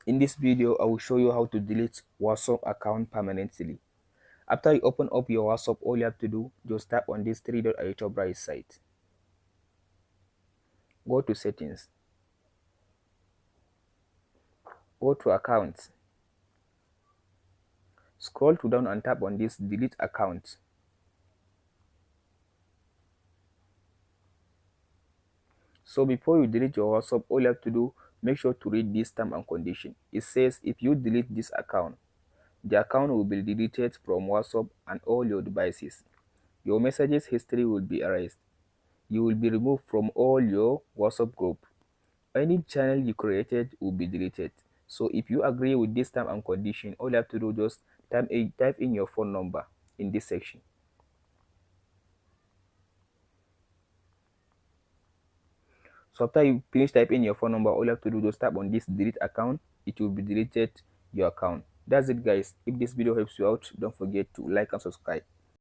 In this video, I will show you how to delete WhatsApp account permanently. After you open up your WhatsApp, all you have to do, just tap on this three dot at the top right side. Go to settings, go to accounts, scroll to down and tap on this delete account. So before you delete your WhatsApp, all you have to do, make sure to read this term and condition. It says if you delete this account, the account will be deleted from WhatsApp and all your devices. Your messages history will be erased. You will be removed from all your WhatsApp group. Any channel you created will be deleted. So if you agree with this term and condition, all you have to do, just type in your phone number in this section. So after you finish typing your phone number, all you have to do, just tap on this delete account. It will be deleted your account. That's it, guys. If this video helps you out, don't forget to like and subscribe.